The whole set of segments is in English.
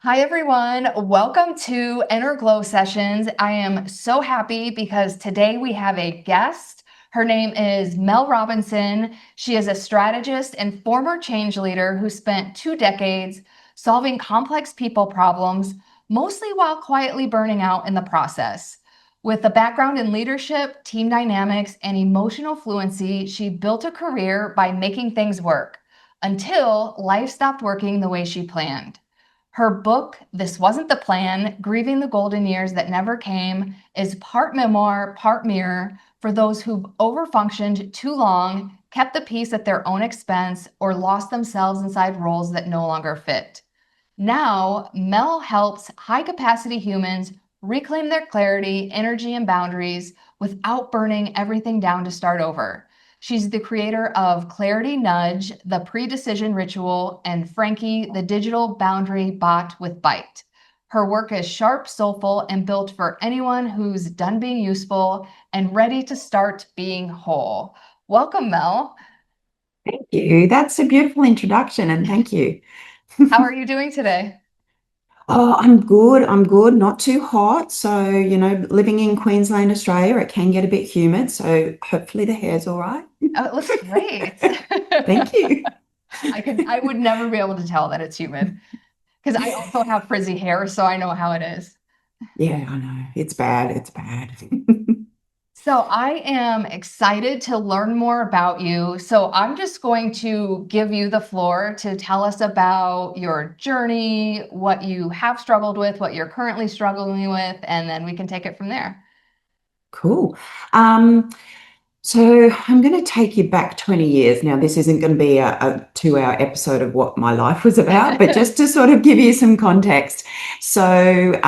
Hi, everyone. Welcome to Inner Glow Sessions. I am so happy because today we have a guest. Her name is Mel Robinson. She is a strategist and former change leader who spent 2 decades solving complex people problems, mostly while quietly burning out in the process. With a background in leadership, team dynamics, and emotional fluency, she built a career by making things work until life stopped working the way she planned. Her book, This Wasn't the Plan: Grieving the Golden Years That Never Came, is part memoir, part mirror for those who've overfunctioned too long, kept the peace at their own expense, or lost themselves inside roles that no longer fit. Now, Mel helps high capacity humans reclaim their clarity, energy, and boundaries without burning everything down to start over. She's the creator of Clarity Nudge, the pre-decision ritual, and Frankie, the digital boundary bot with Bite. Her work is sharp, soulful, and built for anyone who's done being useful and ready to start being whole. Welcome, Mel. Thank you. That's a beautiful introduction, and thank you. How are you doing today? Oh, I'm good. I'm good. Not too hot. So, living in Queensland, Australia, it can get a bit humid. So hopefully the hair's all right. Oh, it looks great. Thank you. I would never be able to tell that it's humid because I also have frizzy hair, so I know how it is. Yeah, I know. It's bad. It's bad. So I am excited to learn more about you. So I'm just going to give you the floor to tell us about your journey, what you have struggled with, what you're currently struggling with, and then we can take it from there. Cool. Um, so I'm going to take you back 20 years. Now, this isn't going to be a 2 hour episode of what my life was about, but just to sort of give you some context. So,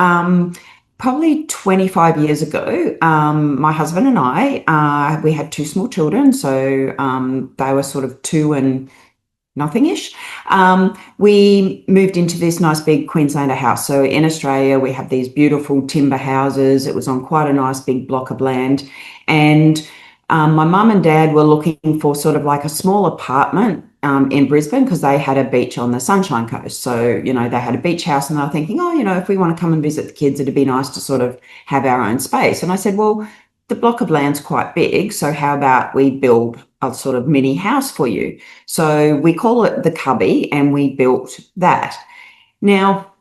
probably 25 years ago, my husband and I, we had two small children. So, they were sort of two and nothing-ish. We moved into this nice big Queenslander house. So in Australia, we have these beautiful timber houses. It was on quite a nice big block of land. And my mum and dad were looking for sort of like a small apartment in Brisbane because they had a beach on the Sunshine Coast. So, they had a beach house and they were thinking, oh, if we want to come and visit the kids, it'd be nice to sort of have our own space. And I said, well, the block of land's quite big. So how about we build a sort of mini house for you? So we call it the cubby and we built that. Now,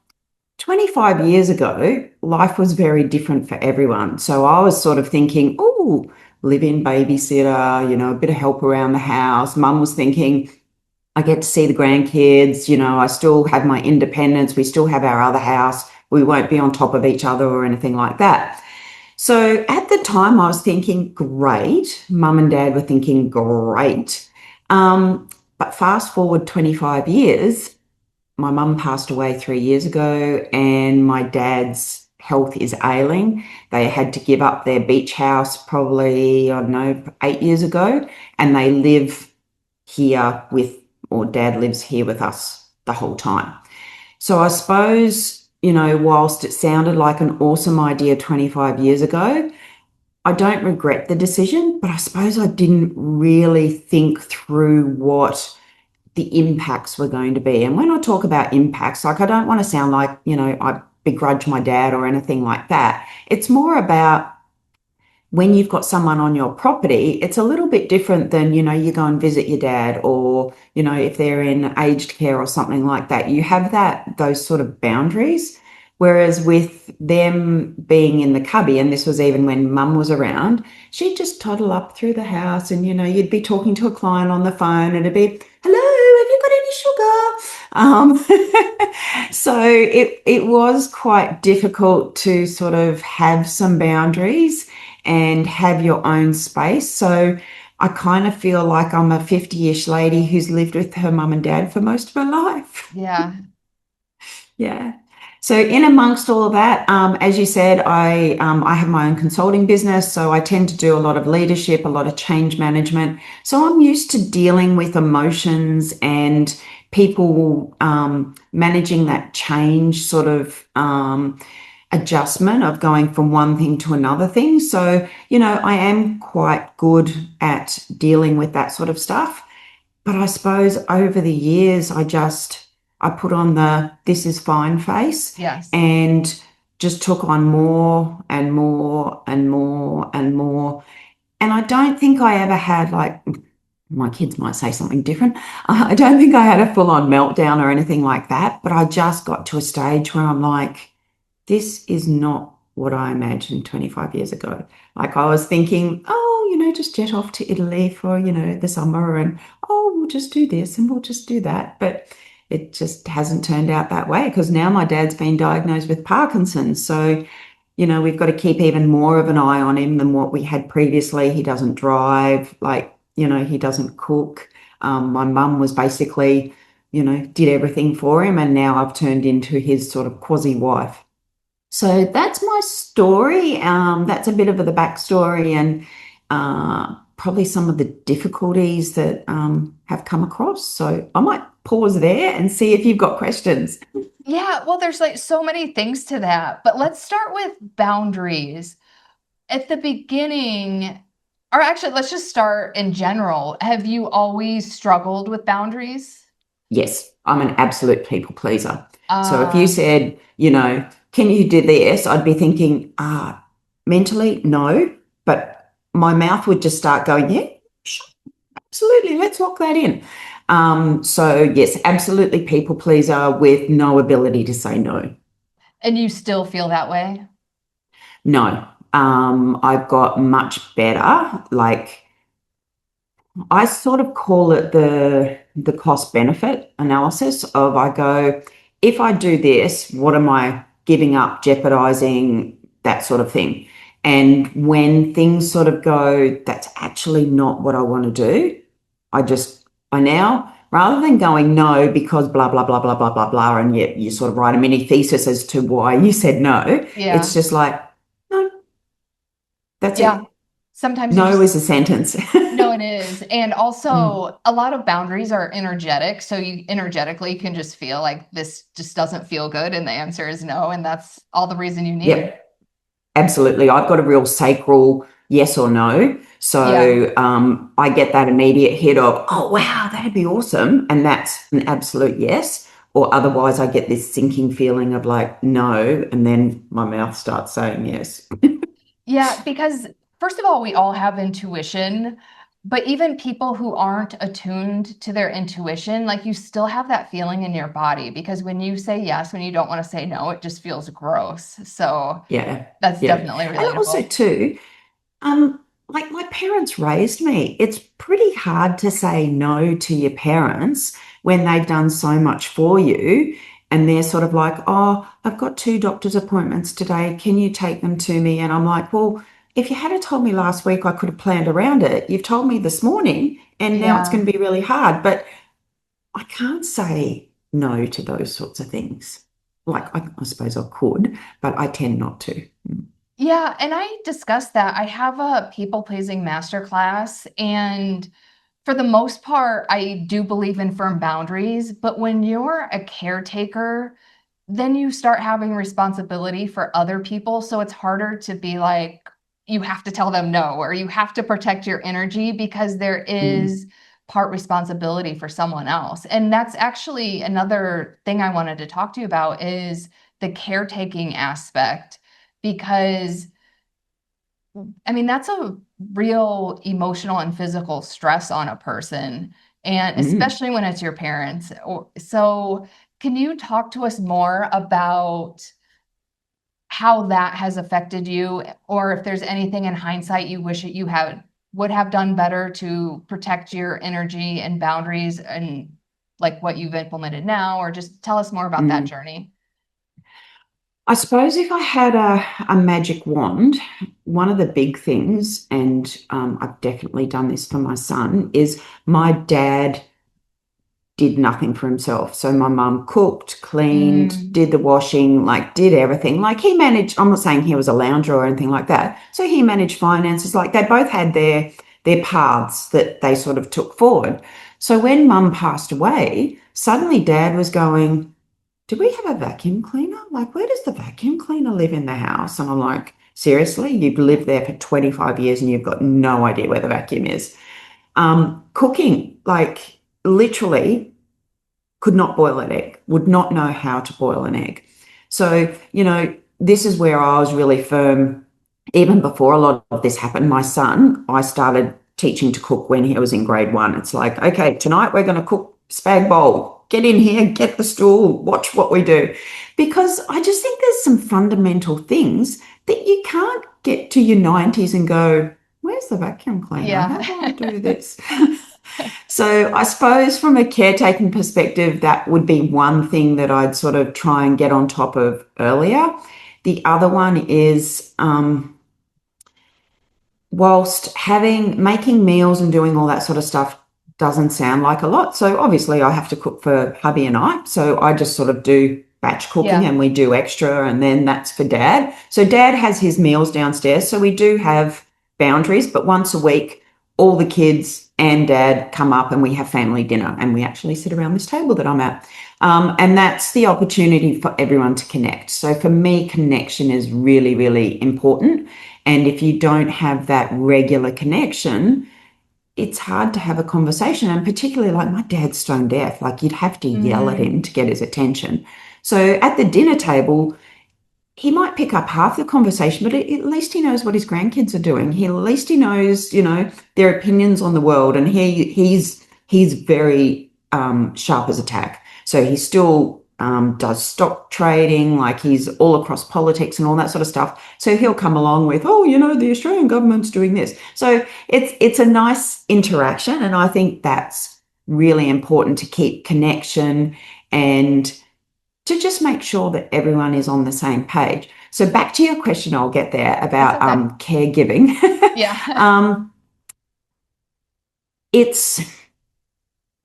25 years ago, life was very different for everyone. So I was sort of thinking, oh, live in babysitter, a bit of help around the house. Mum was thinking, I get to see the grandkids, I still have my independence. We still have our other house. We won't be on top of each other or anything like that. So at the time, I was thinking, great. Mum and dad were thinking, great. But fast forward 25 years, my mum passed away 3 years ago, and my dad's health is ailing. They had to give up their beach house probably, I don't know, 8 years ago, and they live here or dad lives here with us the whole time. So I suppose, whilst it sounded like an awesome idea 25 years ago, I don't regret the decision, but I suppose I didn't really think through what the impacts were going to be. And when I talk about impacts, like I don't want to sound like, I begrudge my dad or anything like that. It's more about when you've got someone on your property, it's a little bit different than, you go and visit your dad or, if they're in aged care or something like that, you have those sort of boundaries. Whereas with them being in the cubby, and this was even when mum was around, she'd just toddle up through the house and, you'd be talking to a client on the phone and it'd be, hello, have you got any sugar? So it was quite difficult to sort of have some boundaries and have your own space. So I kind of feel like I'm a 50-ish lady who's lived with her mum and dad for most of her life. Yeah. Yeah. So in amongst all of that, as you said, I have my own consulting business, so I tend to do a lot of leadership, a lot of change management. So I'm used to dealing with emotions and people managing that change sort of adjustment of going from one thing to another thing. So, I am quite good at dealing with that sort of stuff. But I suppose over the years, I just I put on the this is fine face Yes. and just took on more and more and more and more. And I don't think I ever had like, my kids might say something different. I don't think I had a full on meltdown or anything like that, but I just got to a stage where I'm like, this is not what I imagined 25 years ago. Like I was thinking, oh, just jet off to Italy for, the summer and, oh, we'll just do this and we'll just do that. But it just hasn't turned out that way because now my dad's been diagnosed with Parkinson's. So, we've got to keep even more of an eye on him than what we had previously. He doesn't drive, like, he doesn't cook. My mum was basically, did everything for him. And now I've turned into his sort of quasi wife. So that's my story. That's a bit of the backstory and probably some of the difficulties that have come across. So I might pause there and see if you've got questions. Yeah, well, there's like so many things to that, but let's start with boundaries. At the beginning, or actually, let's just start in general. Have you always struggled with boundaries? Yes, I'm an absolute people pleaser. So if you Uh, said, can you do this? I'd be thinking, mentally, no, but my mouth would just start going, yeah, sure, absolutely, let's lock that in. So yes, absolutely people pleaser with no ability to say no. and you still feel that way? No, I've got much better. Like I sort of call it the cost benefit analysis of I go, if I do this, what am I giving up, jeopardizing, that sort of thing. And when things sort of go, that's actually not what I want to do, I now, rather than going no because blah, blah, blah, blah, blah, blah, blah, and yet you sort of write a mini thesis as to why you said no, it's Yeah. just like, no, that's Yeah. it. Sometimes you No just, is a sentence. no, it is. And Mm. also, a lot of boundaries are energetic. So you energetically can just feel like this just doesn't feel good. And the answer is no. And that's all the reason you need. Yep. Absolutely. I've got a real sacral yes or no. Yeah. So I get that immediate hit of, oh, wow, that'd be awesome. And that's an absolute yes. Or otherwise, I get this sinking feeling of like, no. And then my mouth starts saying yes. Yeah, because first of all, we all have intuition, but even people who aren't attuned to their intuition, like you still have that feeling in your body because when you say yes, when you don't want to say no, it just feels gross. So Yeah. that's Yeah. definitely And also, relatable. too, like my parents raised me. It's pretty hard to say no to your parents when they've done so much for you. And they're sort of like, oh, I've got two doctor's appointments today. Can you take them to me? And I'm like, well, if you had told me last week, I could have planned around it. You've told me this morning, and now it's Yeah. going to be really hard. But I can't say no to those sorts of things. Like, I suppose I could, but I tend not to. Yeah, and I discussed that. I have a people pleasing masterclass, and for the most part, I do believe in firm boundaries. But when you're a caretaker, then you start having responsibility for other people. So it's harder to be like, you have to tell them no, or you have to protect your energy because there Mm, is part responsibility for someone else. And that's actually another thing I wanted to talk to you about is the caretaking aspect, because I mean, that's a real emotional and physical stress on a person, and mm, especially when it's your parents. So, can you talk to us more about how that has affected you, or if there's anything in hindsight you wish that you had would have done better to protect your energy and boundaries and like what you've implemented now, or just tell us more about that mm. journey? I suppose if I had a magic wand, one of the big things, and I've definitely done this for my son, is my dad did nothing for himself. So my mum cooked, cleaned, Mm, did the washing, like did everything. Like he managed, I'm not saying he was a lounger or anything like that. So he managed finances. Like they both had their paths that they sort of took forward. So when mum passed away, suddenly dad was going, do we have a vacuum cleaner? Like, where does the vacuum cleaner live in the house? And I'm like, seriously, you've lived there for 25 years and you've got no idea where the vacuum is. Cooking, like, literally, could not boil an egg, would not know how to boil an egg. So, this is where I was really firm. Even before a lot of this happened, my son, I started teaching to cook when he was in grade one. It's like, okay, tonight we're going to cook spag bowl. Get in here, get the stool, watch what we do. Because I just think there's some fundamental things that you can't get to your 90s and go, where's the vacuum cleaner? How Yeah. do I do this? So I suppose from a caretaking perspective, that would be one thing that I'd sort of try and get on top of earlier. The other one is whilst making meals and doing all that sort of stuff doesn't sound like a lot. So obviously I have to cook for hubby and I. So I just sort of do batch cooking Yeah. and we do extra and then that's for dad. So dad has his meals downstairs. So we do have boundaries, but once a week, all the kids and dad come up and we have family dinner and we actually sit around this table that I'm at. And that's the opportunity for everyone to connect. So for me, connection is really, really important. And if you don't have that regular connection, it's hard to have a conversation. And particularly like my dad's stone deaf, like you'd have to yell at Mm, him to get his attention. So at the dinner table, he might pick up half the conversation, but at least he knows what his grandkids are doing. At least he knows, their opinions on the world, and he's very sharp as a tack. So he still does stock trading, like he's all across politics and all that sort of stuff. So he'll come along with, oh, the Australian government's doing this. So it's a nice interaction, and I think that's really important to keep connection and to just make sure that everyone is on the same page. So back to your question, I'll get there that's about okay. caregiving. Yeah. um, it's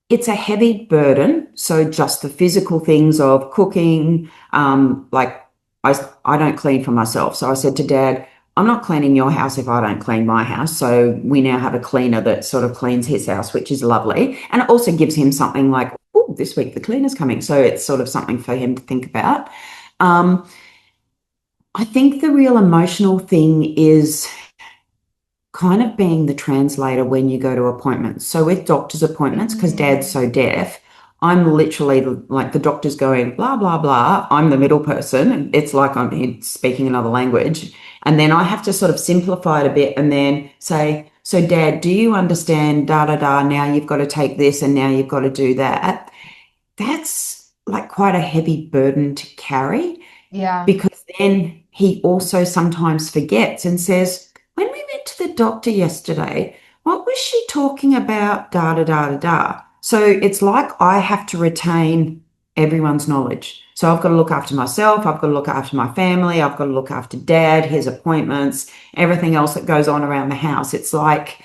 it's a heavy burden. So just the physical things of cooking, like I don't clean for myself. So I said to Dad, I'm not cleaning your house if I don't clean my house. So we now have a cleaner that sort of cleans his house, which is lovely. And it also gives him something like, oh, this week the cleaner's coming. So it's sort of something for him to think about. Um, I think the real emotional thing is kind of being the translator when you go to appointments. So with doctor's appointments, because dad's Mm, so deaf, I'm literally like the doctor's going blah blah blah. I'm the middle person. It's like I'm speaking another language, and then I have to sort of simplify it a bit, and then say, "So, Dad, do you understand? Da da da. Now you've got to take this, and now you've got to do that." That's like quite a heavy burden to carry yeah. because then he also sometimes forgets and says, when we went to the doctor yesterday, what was she talking about? Da da da da da. So it's like I have to retain everyone's knowledge. So I've got to look after myself, I've got to look after my family, I've got to look after dad, his appointments, everything else that goes on around the house. It's like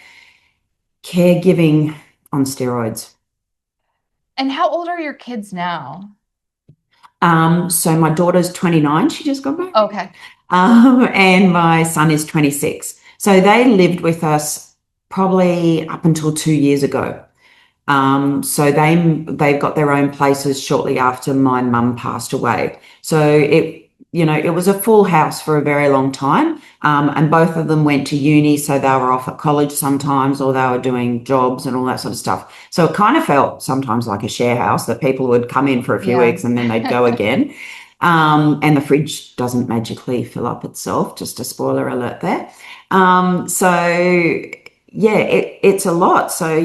caregiving on steroids. And how old are your kids now? So my daughter's 29, she just got married. Okay. And my son is 26. So they lived with us probably up until 2 years ago. So they've got their own places shortly after my mum passed away. So it was a full house for a very long time. And both of them went to uni, so they were off at college sometimes, or they were doing jobs and all that sort of stuff. So it kind of felt sometimes like a share house that people would come in for a few Yeah. weeks and then they'd go again. And the fridge doesn't magically fill up itself, just a spoiler alert there. So yeah, it's a lot. So,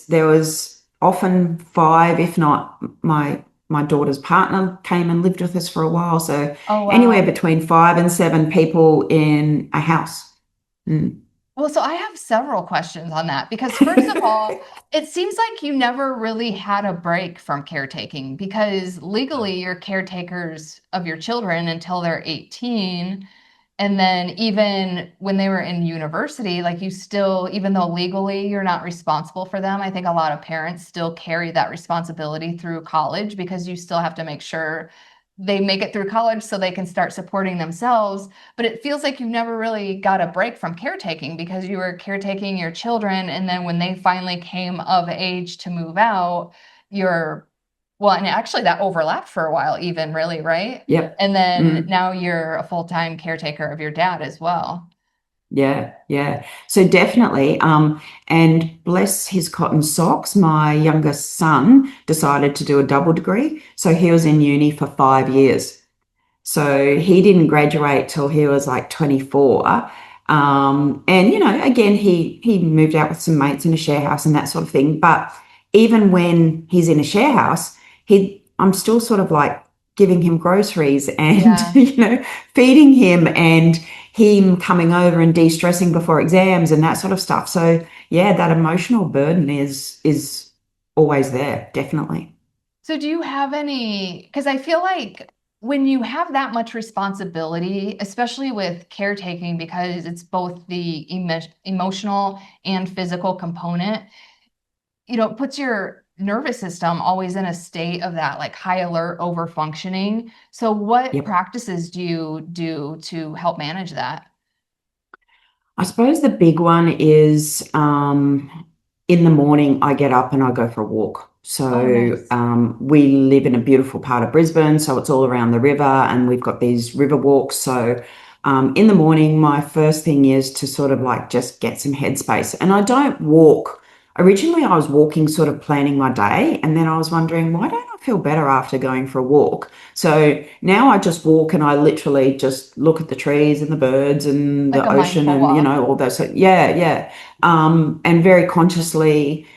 there was often five, if not my daughter's partner came and lived with us for a while. So Oh, anywhere wow. between 5 and 7 people in a house. Mm. Well, so I have several questions on that because, first of all, it seems like you never really had a break from caretaking because legally you're caretakers of your children until they're 18. And then even when they were in university, like you still, even though legally you're not responsible for them, I think a lot of parents still carry that responsibility through college because you still have to make sure they make it through college so they can start supporting themselves. But it feels like you've never really got a break from caretaking because you were caretaking your children. And then when they finally came of age to move out, you're, well, and actually that overlapped for a while, even really, right? Yep. And then Mm. now you're a full-time caretaker of your dad as well. Yeah, yeah. So definitely, and bless his cotton socks, my youngest son decided to do a double degree. So he was in uni for 5 years. So he didn't graduate till he was like 24. And again, he moved out with some mates in a share house and that sort of thing. But even when he's in a share house, I'm still sort of like giving him groceries and Yeah. feeding him and him coming over and de-stressing before exams and that sort of stuff. So yeah, that emotional burden is always there, definitely. So do you have any, because I feel like when you have that much responsibility, especially with caretaking, because it's both the emotional and physical component, it puts your nervous system always in a state of that like high alert over functioning. So what Yep. practices do you do to help manage that? I suppose the big one is in the morning, I get up and I go for a walk. Oh, So nice. we live in a beautiful part of Brisbane, so it's all around the river, and we've got these river walks. So in the morning, my first thing is to sort of like just get some headspace. And I don't walk. Originally, I was walking, sort of planning my day, and then I was wondering, why don't I feel better after going for a walk? So now I just walk and I literally just look at the trees and the birds and Like the a ocean mindful and, walk. all those. So yeah, yeah. And very consciously,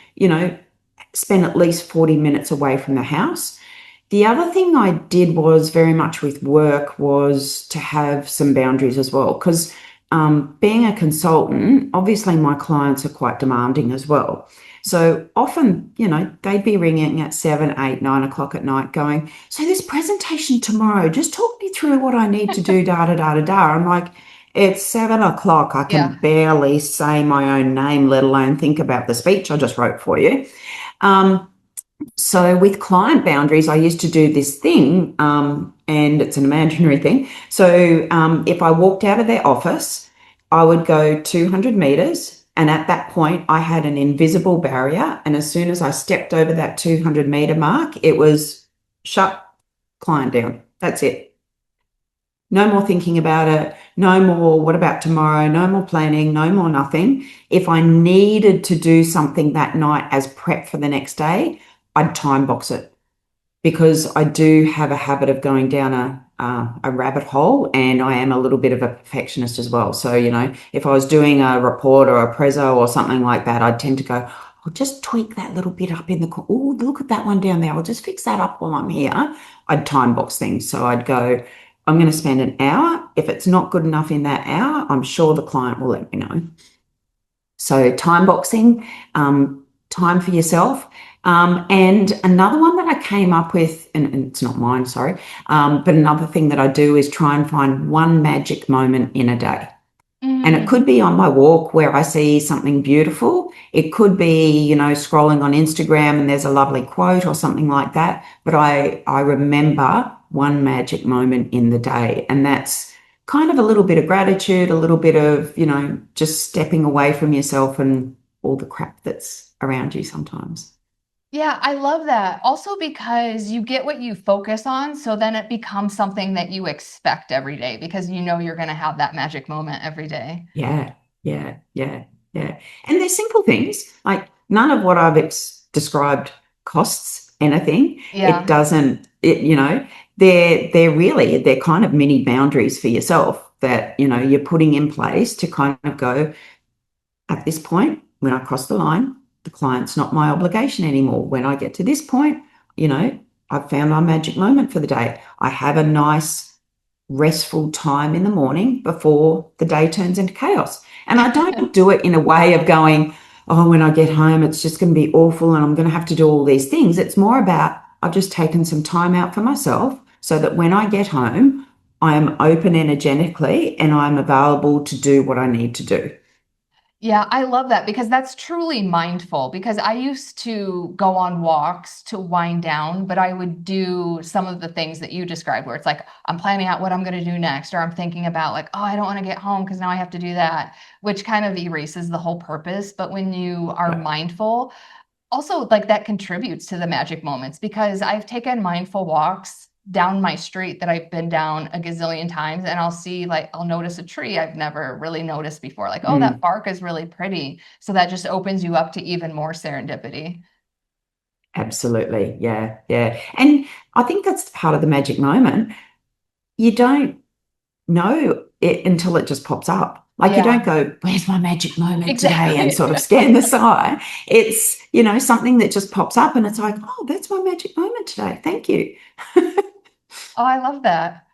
spend at least 40 minutes away from the house. The other thing I did was very much with work was to have some boundaries as well. Because being a consultant, obviously my clients are quite demanding as well. So often, they'd be ringing at 7, 8, 9 o'clock at night going, so this presentation tomorrow, just talk me through what I need to do, da da da da da. I'm like, it's 7 o'clock. I can Yeah. barely say my own name, let alone think about the speech I just wrote for you. Um, so with client boundaries, I used to do this thing, and it's an imaginary thing. So if I walked out of their office, I would go 200 meters. And at that point, I had an invisible barrier. And as soon as I stepped over that 200-meter mark, it was shut, client down. That's it. No more thinking about it. No more, what about tomorrow? No more planning. No more nothing. If I needed to do something that night as prep for the next day, I'd time box it because I do have a habit of going down a rabbit hole, and I am a little bit of a perfectionist as well. So, if I was doing a report or a prezzo or something like that, I'd tend to go, I'll just tweak that little bit up in the corner. Oh, look at that one down there. I'll just fix that up while I'm here. I'd time box things. So I'd go, I'm going to spend an hour. If it's not good enough in that hour, I'm sure the client will let me know. So time boxing, time for yourself. And another one that I came up with, and it's not mine, sorry, but another thing that I do is try and find one magic moment in a day. And it Mm. could be on my walk where I see something beautiful. It could be, scrolling on Instagram and there's a lovely quote or something like that. But I remember one magic moment in the day. And that's kind of a little bit of gratitude, a little bit of, just stepping away from yourself and all the crap that's around you sometimes. Yeah, I love that. Also because you get what you focus on, so then it becomes something that you expect every day because you know you're going to have that magic moment every day. Yeah, yeah, yeah, yeah. And they're simple things. Like none of what I've described costs anything. It Yeah. doesn't, they're kind of mini boundaries for yourself that, you're putting in place to kind of go, at this point, when I cross the line, the client's not my obligation anymore. When I get to this point, you know, I've found my magic moment for the day. I have a nice restful time in the morning before the day turns into chaos. And I don't do it in a way of going, oh, when I get home, it's just going to be awful and I'm going to have to do all these things. It's more about I've just taken some time out for myself so that when I get home, I am open energetically and I'm available to do what I need to do. Yeah, I love that because that's truly mindful. Because I used to go on walks to wind down, but I would do some of the things that you described where it's like, I'm planning out what I'm going to do next, or I'm thinking about, like, oh, I don't want to get home because now I have to do that, which kind of erases the whole purpose. But when you are Yeah. mindful, also like that contributes to the magic moments because I've taken mindful walks down my street that I've been down a gazillion times, and I'll see, like, I'll notice a tree I've never really noticed before. Like, oh, that Mm, bark is really pretty. So that just opens you up to even more serendipity. absolutely. Yeah. Yeah. And I think that's part of the magic moment. You don't know it until it just pops up. Like you don't Yeah, go, where's my magic moment today? And exactly. sort of scan the sky. It's, something that just pops up and it's like, oh, that's my magic moment today. Thank you. Oh, I love that.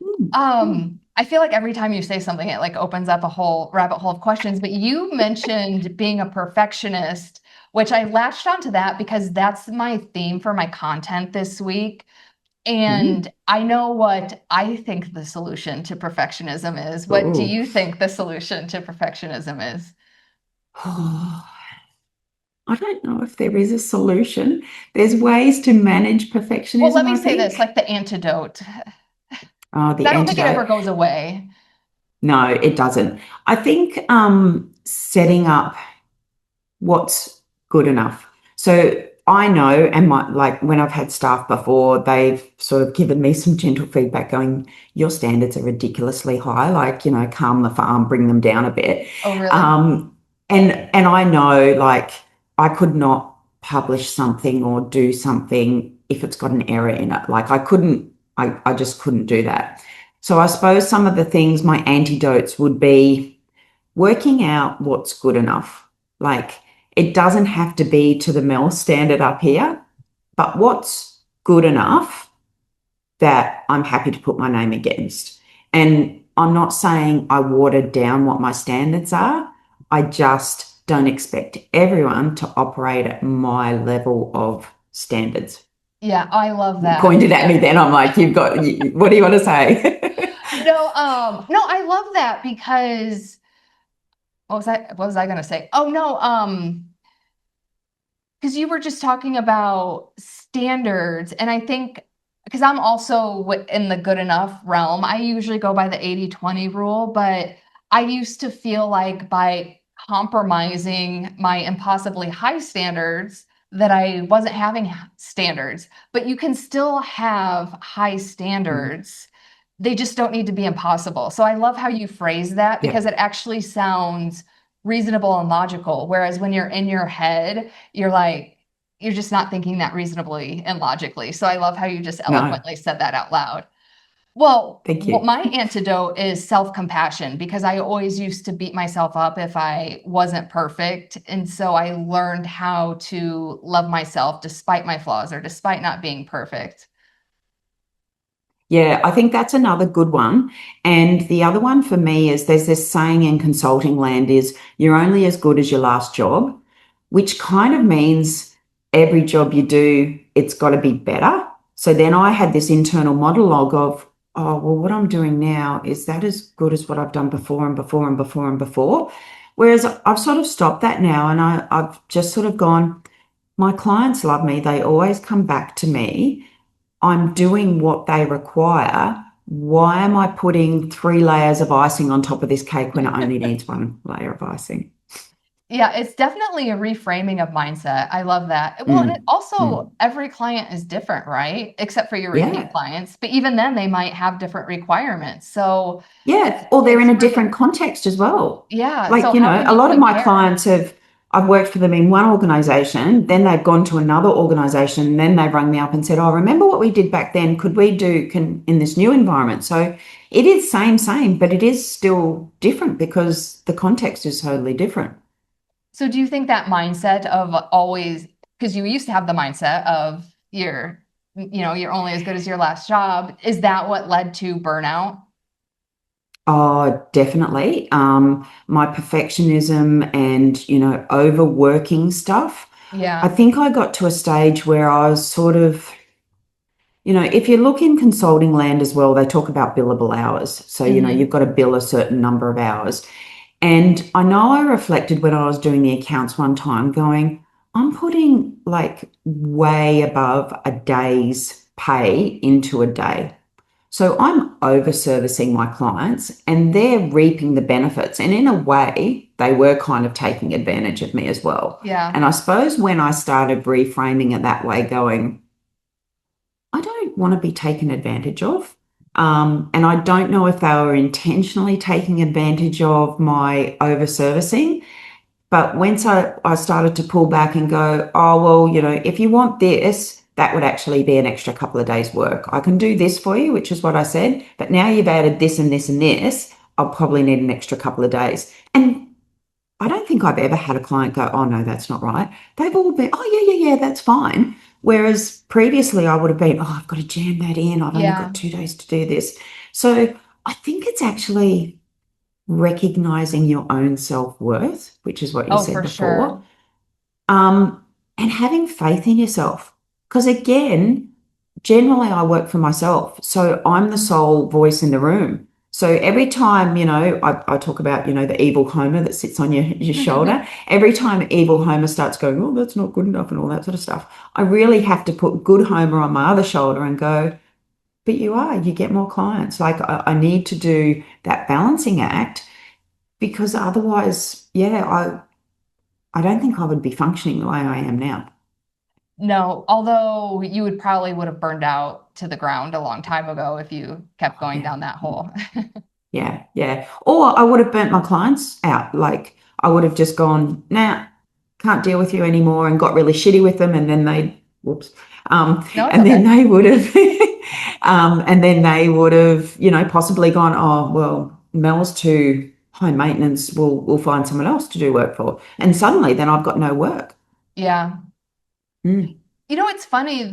Mm, mm. I feel like every time you say something, it like opens up a whole rabbit hole of questions. But you mentioned being a perfectionist, which I latched onto that because that's my theme for my content this week. Mm. And I know what I think the solution to perfectionism is. What do Oh. you think the solution to perfectionism is? Oh, I don't know if there is a solution. There's ways to manage Well, let perfectionism, me I say this, think. like the antidote. The I don't think it ever antidote. goes away. No, it doesn't. I think setting up what's good enough. So I know, and like when I've had staff before, they've sort of given me some gentle feedback going, your standards are ridiculously high, like, calm the farm, bring them down a bit. Oh, really? Um, and I know like I could not publish something or do something if it's got an error in it. Like I just couldn't do that. So I suppose some of the things, my antidotes would be working out what's good enough. Like it doesn't have to be to the Mel standard up here, but what's good enough that I'm happy to put my name against. And I'm not saying I watered down what my standards are. I just don't expect everyone to operate at my level of standards. Yeah, I love You that. pointed at me then. I'm like, what do you want to say? No, I love that because what was I gonna say? Oh no, because you were just talking about standards, and I think because I'm also in the good enough realm, I usually go by the 80-20 rule, but I used to feel like by compromising my impossibly high standards that I wasn't having standards, but you can still have high standards. They just don't need to be impossible. So I love how you phrase that because Yep. it actually sounds reasonable and logical. Whereas when you're in your head, you're like, you're just not thinking that reasonably and logically. So I love how you just No, eloquently said that out loud. Well, thank what you. my antidote is self-compassion because I always used to beat myself up if I wasn't perfect. And so I learned how to love myself despite my flaws or despite not being perfect. Yeah, I think that's another good one. And the other one for me is there's this saying in consulting land is you're only as good as your last job, which kind of means every job you do, it's got to be better. So then I had this internal monologue of, oh, well, what I'm doing now, is that as good as what I've done before and before and before and before? Whereas I've sort of stopped that now and I've just sort of gone, my clients love me. They always come back to me. I'm doing what they require. Why am I putting 3 layers of icing on top of this cake when it only needs 1 layer of icing? Yeah, it's definitely a reframing of mindset. I love that. Well, and it Mm, also mm. every client is different, right? Except for your repeat Yeah. clients, but even then they might have different requirements. So Yeah. Or they're in it's a really, different context as well. yeah. Like, So how can a you lot of my compare? clients I've worked for them in one organization, then they've gone to another organization, and then they've rung me up and said, oh, remember what we did back then? Could we do in this new environment? So it is same, but it is still different because the context is totally different. So do you think that mindset of always, because you used to have the mindset of you're only as good as your last job, is that what led to burnout? Oh, definitely. My perfectionism and, overworking stuff. I Yeah. think I got to a stage where I was sort of, if you look in consulting land as well, they talk about billable hours. So, you've Hmm. got to bill a certain number of hours. And I know I reflected when I was doing the accounts one time going, I'm putting like way above a day's pay into a day. So I'm over servicing my clients and they're reaping the benefits. And in a way, they were kind of taking advantage of me as well. Yeah. And I suppose when I started reframing it that way, going, I don't don't want to be taken advantage of. And I don't know if they were intentionally taking advantage of my over servicing. But once I started to pull back and go, oh, well, if you want this, that would actually be an extra couple of days' work. I can do this for you, which is what I said. But now you've added this and this and this, I'll probably need an extra couple of days. And I don't think I've ever had a client go, oh, no, that's not right. They've all been, oh, yeah, that's fine. Whereas previously I would have been, oh, I've got to jam that in. I've only Yeah. got 2 days to do this. So I think it's actually recognizing your own self-worth, which is what you Oh, said for before, sure. and having faith in yourself. Because again, generally I work for myself. So I'm the sole voice in the room. So every time, I talk about, the evil Homer that sits on your shoulder. Every time evil Homer starts going, oh, that's not good enough and all that sort of stuff, I really have to put good Homer on my other shoulder and go, but you get more clients. Like I need to do that balancing act because otherwise, yeah, I don't think I would be functioning the way I am now. No, although you would have burned out to the ground a long time ago if you kept going Yeah. down that hole. Yeah, yeah. Or I would have burnt my clients out. Like I would have just gone, nah, can't deal with you anymore and got really shitty with them. And then whoops. No, it's And then okay. they would have, possibly gone, oh, well, Mel's too high maintenance. We'll find someone else to do work for. And suddenly then I've got no work. Yeah. Mm, It's funny.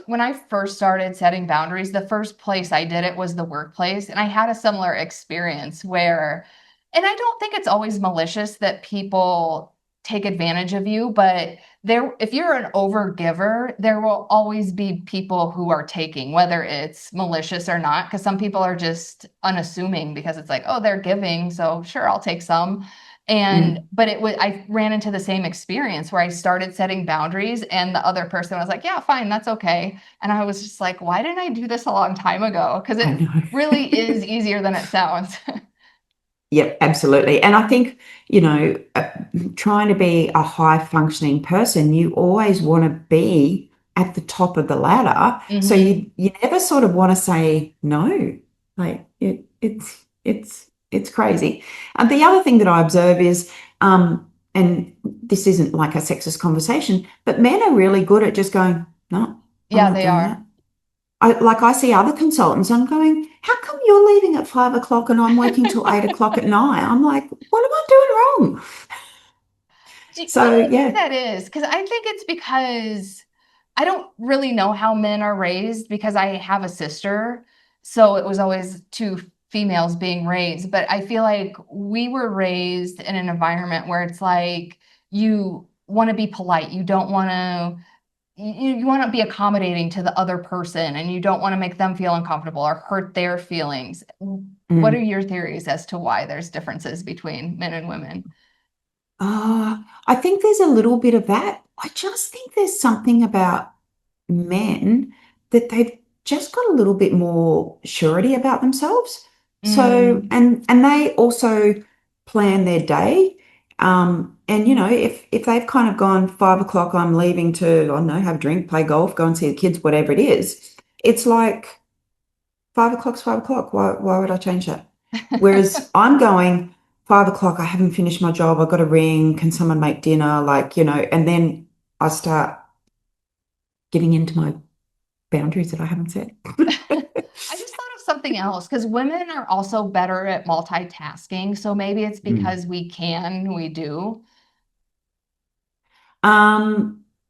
When I first started setting boundaries, the first place I did it was the workplace. And I had a similar experience and I don't think it's always malicious that people take advantage of you, but if you're an overgiver, there will always be people who are taking, whether it's malicious or not, because some people are just unassuming because it's like, oh, they're giving. So sure, I'll take some. mm. But I ran into the same experience where I started setting boundaries and the other person was like, yeah, fine, that's okay. And I was just like, why didn't I do this a long time ago? Because I it know. really is easier than it sounds. Yep, absolutely. And I think, trying to be a high functioning person, you always want to be at the top of the ladder. So Hmm. you never sort of want to say no. Like it's crazy. And the other thing that I observe is, and this isn't like a sexist conversation, but men are really good at just going, no, I'm Yeah, not they doing that. are. I see other consultants, I'm going, how come you're leaving at 5 o'clock and I'm working till 8 o'clock at night? I'm like, what am I doing wrong? What do So you think yeah. that is? Because I think it's because I don't really know how men are raised because I have a sister. So it was always two females being raised. But I feel like we were raised in an environment where it's like you want to be polite. You don't want to, you want to be accommodating to the other person and you don't want to make them feel uncomfortable or hurt their feelings. What are Mm. your theories as to why there's differences between men and women? I think there's a little bit of that. I just think there's something about men that they've just got a little bit more surety about themselves. So, Mm, and they also plan their day. And if they've kind of gone 5 o'clock, I'm leaving to, I don't know, have a drink, play golf, go and see the kids, whatever it is, it's like 5 o'clock's 5 o'clock. Why would I change that? Whereas I'm going 5 o'clock, I haven't finished my job, I've got to ring, can someone make dinner? Like, and then I start getting into my boundaries that I haven't set. I just thought of something else because women are also better at multitasking. So maybe it's Mm. because we do.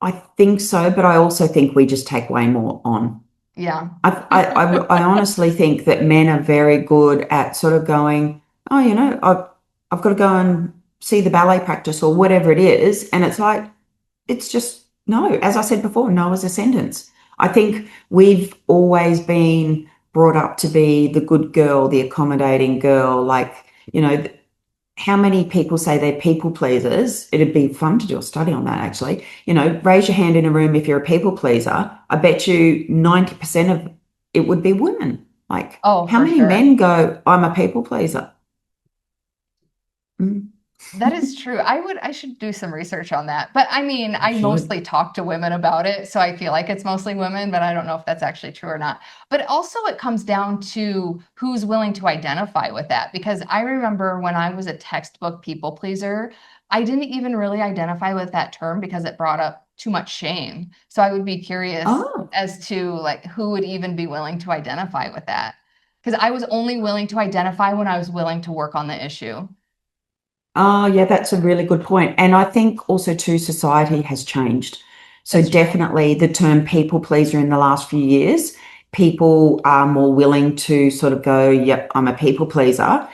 I think so, but I also think we just take way more on. Yeah. I honestly think that men are very good at sort of going, oh, I've got to go and see the ballet practice or whatever it is. And it's like, it's just no. As I said before, no is a sentence. I think we've always been brought up to be the good girl, the accommodating girl. Like, you know, how many people say they're people pleasers? It'd be fun to do a study on that, actually. Raise your hand in a room if you're a people pleaser. I bet you 90% of it would be women. Like, Oh, how for many sure. men go, I'm a people pleaser? Mm. That is true. I should do some research on that. But I mean, You I should. mostly talk to women about it, so I feel like it's mostly women, but I don't know if that's actually true or not. But also it comes down to who's willing to identify with that. Because I remember when I was a textbook people pleaser, I didn't even really identify with that term because it brought up too much shame. So I would be curious Oh, as to like who would even be willing to identify with that. Because I was only willing to identify when I was willing to work on the issue. oh, yeah, that's a really good point. And I think also too, society has changed. So That's true. definitely the term people pleaser in the last few years, people are more willing to sort of go, yep, I'm a people pleaser.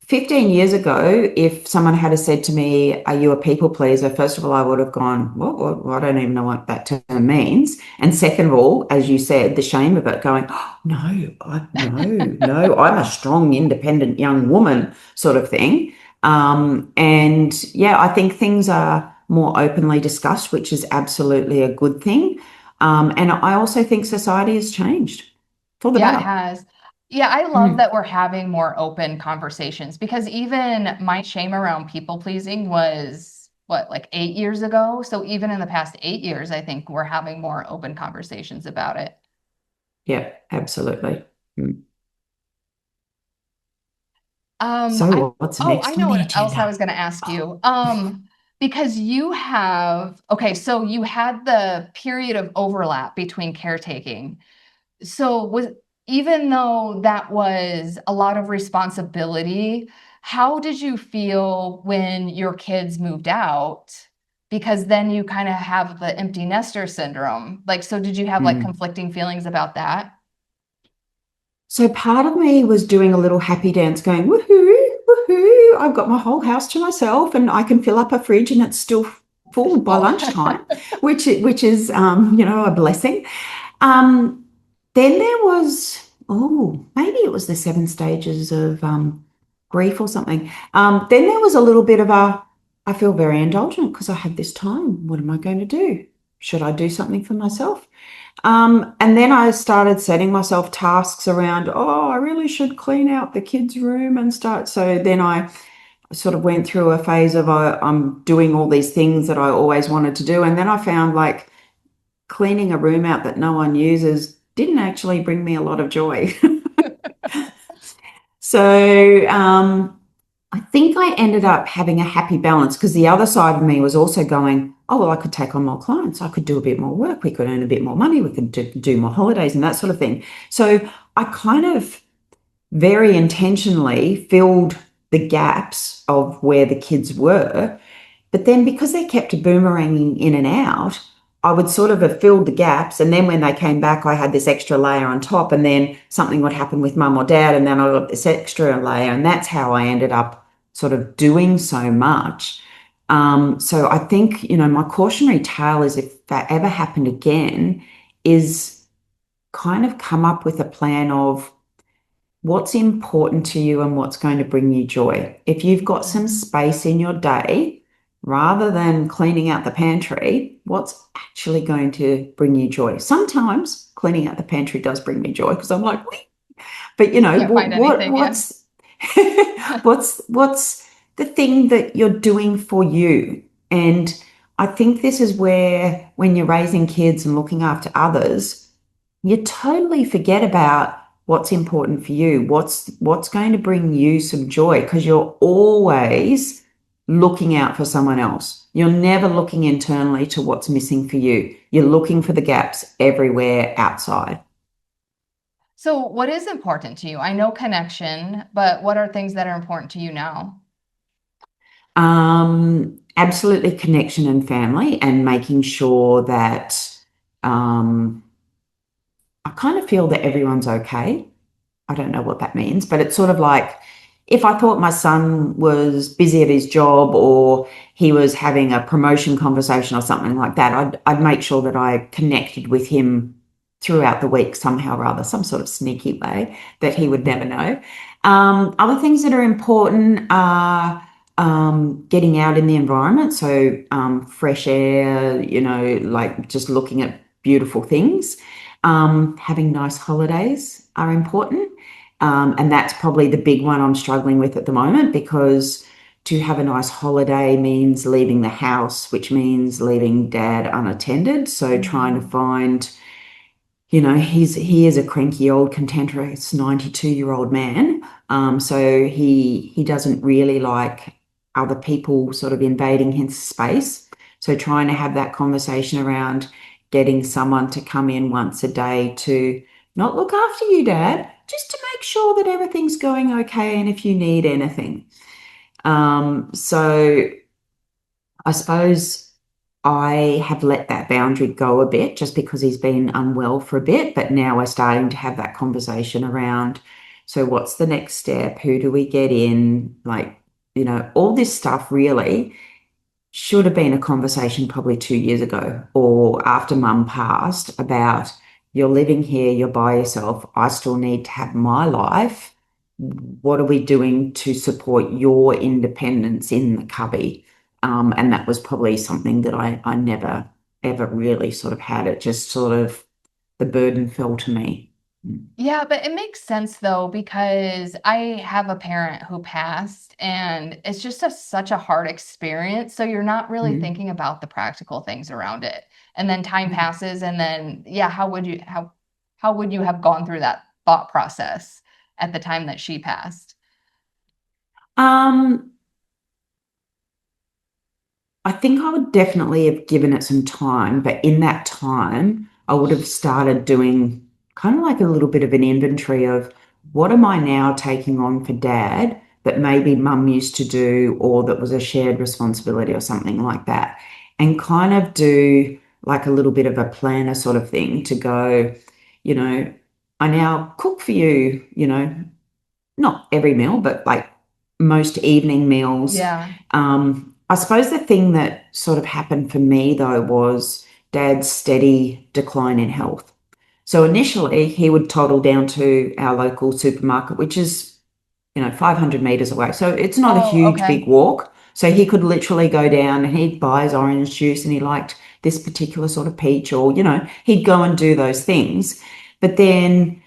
15 years ago, if someone had have said to me, are you a people pleaser? First of all, I would have gone, I don't even know what that term means. And second of all, as you said, the shame of it going, oh, no, I'm a strong, independent young woman sort of thing. And yeah, I think things are more openly discussed, which is absolutely a good thing. And I also think society has changed for the Yeah, it better. has. Yeah, I love Mm, that we're having more open conversations because even my shame around people pleasing was what, like 8 years ago? So even in the past 8 years, I think we're having more open conversations about it. yeah, absolutely. Mm. I So what's oh, I next on know the what else I agenda? was going to ask you. Because you have, okay, so you had the period of overlap between caretaking. So was even though that was a lot of responsibility, how did you feel when your kids moved out? Because then you kind of have the empty nester syndrome. Like, so did you have like Mm. conflicting feelings about that? So part of me was doing a little happy dance going, woohoo, woohoo, I've got my whole house to myself and I can fill up a fridge and it's still full by Full. lunchtime, which is, a blessing. Um, then there was, maybe it was the 7 stages of grief or something. Then there was a little bit of I feel very indulgent because I have this time. What am I going to do? Should I do something for myself? And then I started setting myself tasks around, I really should clean out the kids' room and start. So then I sort of went through a phase of I'm doing all these things that I always wanted to do. And then I found like cleaning a room out that no one uses didn't actually bring me a lot of joy. So I think I ended up having a happy balance because the other side of me was also going, oh, well, I could take on more clients. I could do a bit more work. We could earn a bit more money. We could do more holidays and that sort of thing. So I kind of very intentionally filled the gaps of where the kids were. But then because they kept boomeranging in and out, I would sort of have filled the gaps. And then when they came back, I had this extra layer on top. And then something would happen with mum or dad. And then I got this extra layer. And that's how I ended up sort of doing so much. So I think, my cautionary tale is if that ever happened again, is kind of come up with a plan of what's important to you and what's going to bring you joy. If you've got some Mhm. space in your day, rather than cleaning out the pantry, what's actually going to bring you joy? Sometimes cleaning out the pantry does bring me joy because I'm like, "Whee!" But Can't find anything, yeah. what's what's the thing that you're doing for you? And I think this is where when you're raising kids and looking after others, you totally forget about what's important for you, what's going to bring you some joy, because you're always looking out for someone else. You're never looking internally to what's missing for you. You're looking for the gaps everywhere outside. So what is important to you? I know connection, but what are things that are important to you now? Absolutely connection and family, and making sure that um, I kind of feel that everyone's okay. I don't know what that means, but it's sort of like if I thought my son was busy at his job or he was having a promotion conversation or something like that, I'd make sure that I connected with him throughout the week somehow or other, some sort of sneaky way that he would never know. Other things that are important are getting out in the environment. So fresh air, like just looking at beautiful things. Having nice holidays are important. And that's probably the big one I'm struggling with at the moment because to have a nice holiday means leaving the house, which means leaving dad unattended. So trying to Mhm. find, he is a cranky old cantankerous 92-year-old man. So he doesn't really like other people sort of invading his space. So trying to have that conversation around getting someone to come in once a day to not look after you, Dad, just to make sure that everything's going okay and if you need anything. So I suppose I have let that boundary go a bit just because he's been unwell for a bit, but now we're starting to have that conversation around, so what's the next step? Who do we get in? Like, all this stuff really should have been a conversation probably 2 years ago or after mum passed about, you're living here, you're by yourself. I still need to have my life. What are we doing to support your independence in the cubby? And that was probably something that I never ever really sort of had. It just sort of, the burden fell to me. Yeah, but it makes sense though, because I have a parent who passed and it's just such a hard experience. So you're not really Mm. thinking about the practical things around it. And then time Yeah. passes and then yeah, how would you have gone through that thought process at the time that she passed? Um, I think I would definitely have given it some time, but in that time, I would have started doing kind of like a little bit of an inventory of, what am I now taking on for dad that maybe mum used to do, or that was a shared responsibility or something like that. And kind of do like a little bit of a planner sort of thing to go, you know, I now cook for you, not every meal, but like most evening meals. Yeah. I suppose the thing that sort of happened for me though was dad's steady decline in health. So initially he would toddle down to our local supermarket, which is, 500 meters away. So it's not a Oh, huge big okay. walk. So he could literally go down and he'd buy his orange juice and he liked this particular sort of peach, or, he'd go and do those things. But then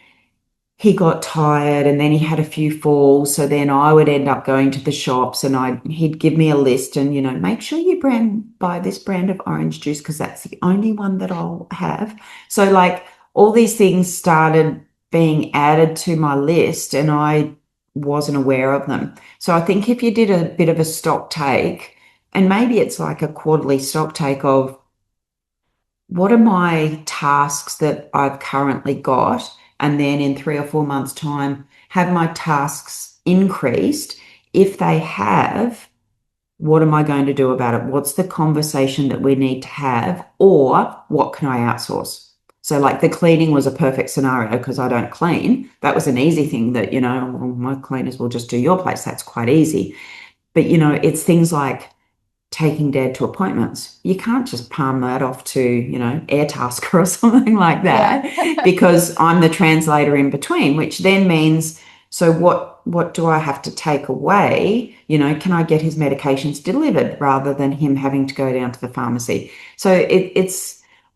he got tired and then he had a few falls. So then I would end up going to the shops and he'd give me a list and, make sure you buy this brand of orange juice because that's the only one that I'll have. So like all these things started being added to my list and I wasn't aware of them. So I think if you did a bit of a stock take, and maybe it's like a quarterly stock take of, what are my tasks that I've currently got? And then in 3 or 4 months' time, have my tasks increased? If they have, what am I going to do about it? What's the conversation that we need to have? Or what can I outsource? So, like the cleaning was a perfect scenario because I don't clean. That was an easy thing that, well, my cleaners will just do your place. That's quite easy. But, it's things like taking dad to appointments. You can't just palm that off to, Airtasker or something like Yeah. that because I'm the translator in between, which then means, so what do I have to take away? Can I get his medications delivered rather than him having to go down to the pharmacy? So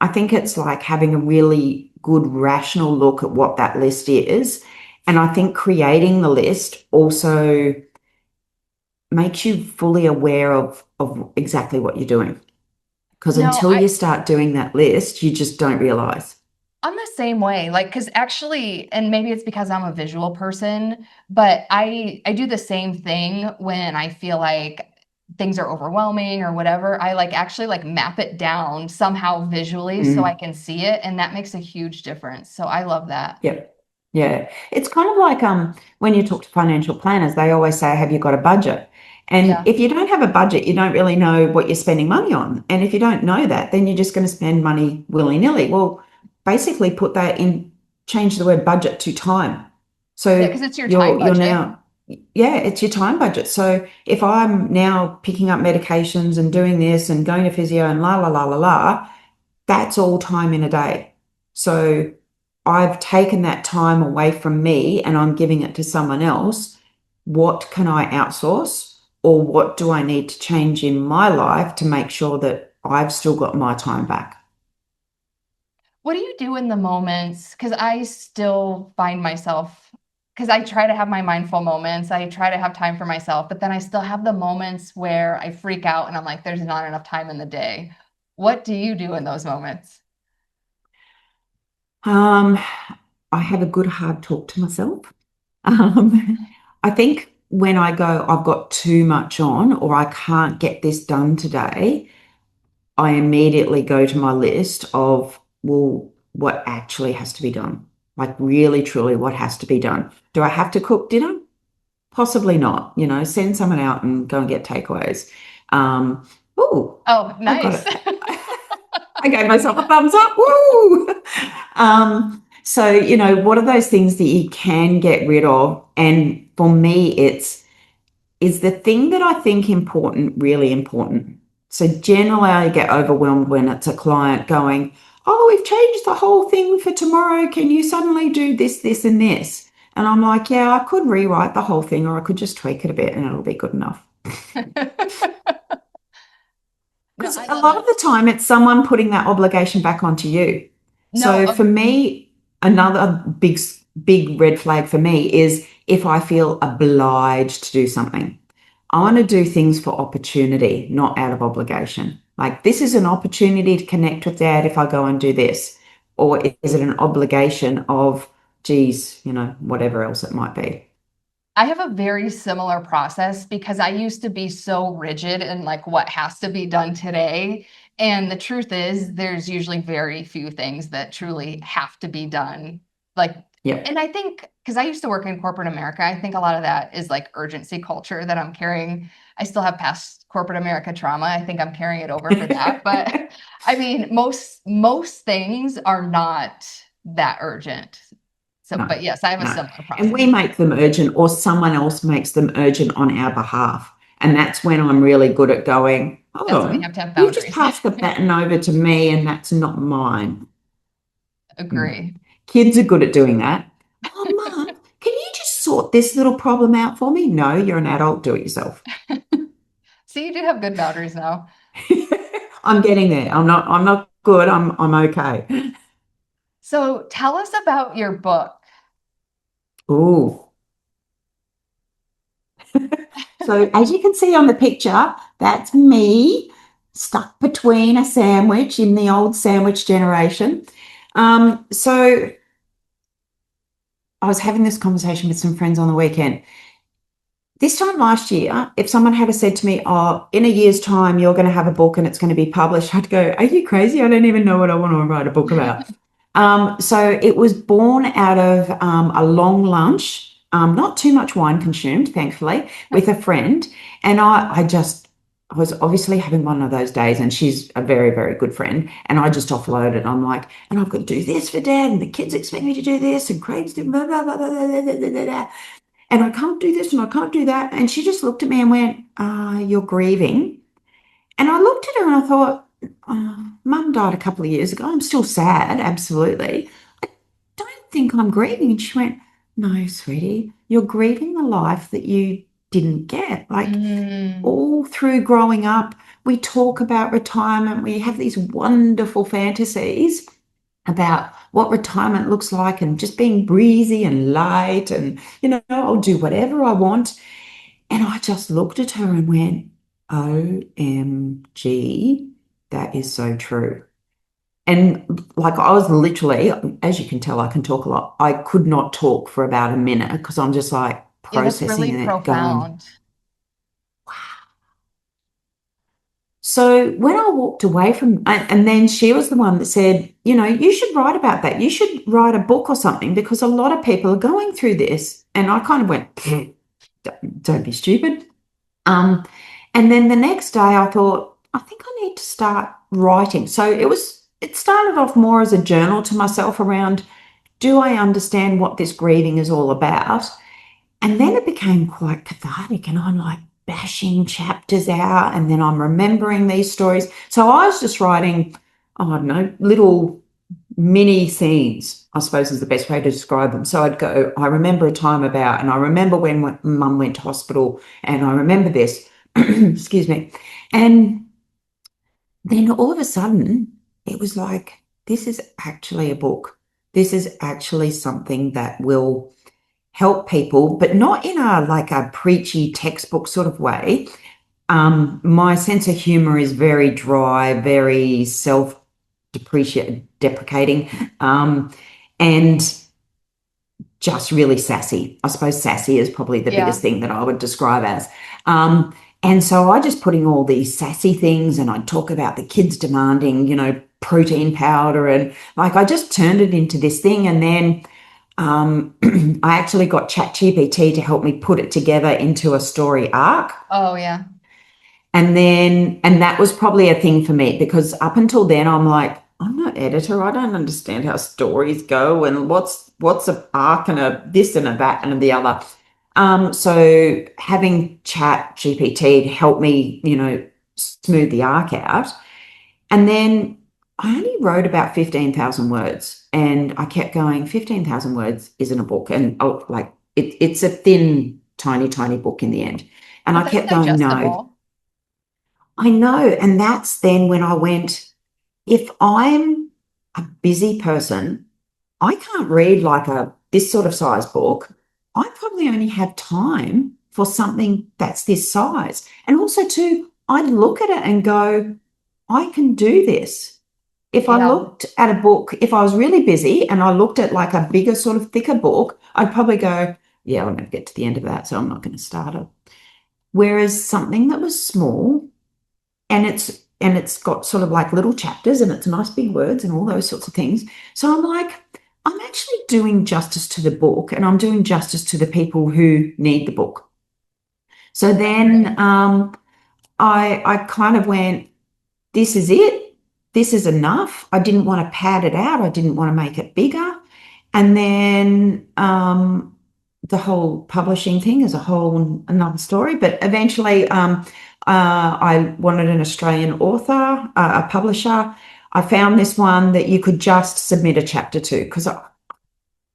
I think it's like having a really good rational look at what that list is. And I think creating the list also makes you fully aware of exactly what you're doing. Because No, until you start doing that list, you just don't realize. I'm the same way. Like, because actually, and maybe it's because I'm a visual person, but I do the same thing when I feel like things are overwhelming or whatever. I like actually like map it down somehow visually so I Mm. can see it, and that makes a huge difference. So I love that. Yeah. Yeah. It's kind of like when you talk to financial planners, they always say, have you got a budget? And Yeah. if you don't have a budget, you don't really know what you're spending money on. And if you don't know that, then you're just going to spend money willy-nilly. Well, basically put that in, change the word budget to time. Yeah, So because it's your time you're budget. now, yeah, it's your time budget. So if I'm now picking up medications and doing this and going to physio and la la la la la, that's all time in a day. So I've taken that time away from me and I'm giving it to someone else. What can I outsource? Or what do I need to change in my life to make sure that I've still got my time back? What do you do in the moments? Because I still find myself because I try to have my mindful moments. I try to have time for myself, but then I still have the moments where I freak out and I'm like, there's not enough time in the day. What do you do in those moments? Um, I have a good hard talk to myself. I think when I go, I've got too much on, or I can't get this done today, I immediately go to my list of, well, what actually has to be done? Like, really, truly, what has to be done? Do I have to cook dinner? Possibly not. Send someone out and go and get takeaways. Oh, Oh, I got nice. it. I gave myself a thumbs up. Woo! So, what are those things that you can get rid of? And for me, is the thing that I think important, really important. So generally I get overwhelmed when it's a client going, oh, we've changed the whole thing for tomorrow. Can you suddenly do this, this, and this? And I'm like, yeah, I could rewrite the whole thing or I could just tweak it a bit and it'll be good enough. No, Because I a love lot of it. the time it's someone putting that obligation back onto you. No, So for me, another big red flag for me is if I feel obliged to do something. I want to do things for opportunity, not out of obligation. Like, this is an opportunity to connect with dad if I go and do this. Or is it an obligation of, geez, whatever else it might be? I have a very similar process because I used to be so rigid in like what has to be done today. And the truth is, there's usually very few things that truly have to be done. Like, Yep. and I think because I used to work in corporate America, I think a lot of that is like urgency culture that I'm carrying. I still have past corporate America trauma. I think I'm carrying it over for that. But I mean, most things are not that urgent. So, No, but yes, I have a no. similar And we process. make them urgent, or someone else makes them urgent on our behalf. And that's when I'm really good at going, hold That's when you on, have to have you just boundaries. passed the baton over to me, and that's not mine. Mm. Agree. Kids are good at doing that. Oh, Mum, can you just sort this little problem out for me? No, you're an adult, do it yourself. So you do have good boundaries now. I'm getting there. I'm not good. I'm okay. So tell us about your book. Ooh. So as you can see on the picture, that's me stuck between a sandwich in the old sandwich generation. So I was having this conversation with some friends on the weekend. This time last year, if someone had said to me, oh, in a year's time, you're going to have a book and it's going to be published, I'd go, are you crazy? I don't even know what I want to write a book about. So it was born out of a long lunch, not too much wine consumed, thankfully, with a friend. And I was obviously having one of those days, and she's a very, very good friend. And I just offloaded. I'm like, and I've got to do this for dad, and the kids expect me to do this, and Craig's doing blah, blah, blah, blah, blah, blah, blah, blah, blah, and I can't do this and I can't do that. And she just looked at me and went, you're grieving. And I looked at her and I thought, Mum died a couple of years ago. I'm still sad, absolutely. I don't think I'm grieving. And she went, no, sweetie, you're grieving the life that you didn't get. Like, Mm, all through growing up, we talk about retirement. We have these wonderful fantasies about what retirement looks like and just being breezy and light and, I'll do whatever I want. And I just looked at her and went, OMG, that is so true. And like, I was literally, as you can tell, I can talk a lot. I could not talk for about a minute because I'm just like yeah, that's really processing it, going. profound. So when I walked away from, and then she was the one that said, you should write about that. You should write a book or something because a lot of people are going through this. And I kind of went, don't be stupid. Um, and then the next day I thought, I think I need to start writing. So it started off more as a journal to myself around, do I understand what this grieving is all about? And then it became quite cathartic, and I'm like bashing chapters out, and then I'm remembering these stories. So I was just writing, oh, I don't know, little mini scenes, I suppose is the best way to describe them. So I'd go, I remember a time about, and I remember when mum went to hospital, and I remember this, excuse me. And then all of a sudden, it was like, this is actually a book. This is actually something that will help people, but not in a like a preachy textbook sort of way. My sense of humor is very dry, very deprecating, and just really sassy. I suppose sassy is probably the biggest Yeah. thing that I would describe as. And so I just put in all these sassy things, and I'd talk about the kids demanding, protein powder, and like I just turned it into this thing. And then I actually got ChatGPT to help me put it together into a story arc. Oh, yeah. And that was probably a thing for me, because up until then I'm like, I'm not editor. I don't understand how stories go and what's a arc and a this and a that and a the other. So having Chat GPT help me, smooth the arc out. And then I only wrote about 15,000 words, and I kept going, 15,000 words isn't a book. And it's a thin, tiny, tiny book in the end. And But I that's kept going, no, digestible. I know. And that's then when I went, if I'm a busy person, I can't read like this sort of size book. I probably only have time for something that's this size. And also too, I'd look at it and go, I can do this. If I Yeah. looked at a book, if I was really busy and I looked at like a bigger, sort of thicker book, I'd probably go, yeah, I'll never get to the end of that, so I'm not going to start it. Whereas something that was small, and it's got sort of like little chapters, and it's nice big words and all those sorts of things. So I'm like, I'm actually doing justice to the book, and I'm doing justice to the people who need the book. So I then agree. I kind of went, this is it. This is enough. I didn't want to pad it out. I didn't want to make it bigger. And then the whole publishing thing is a whole another story. But eventually, I wanted an Australian author, a publisher. I found this one that you could just submit a chapter to, because I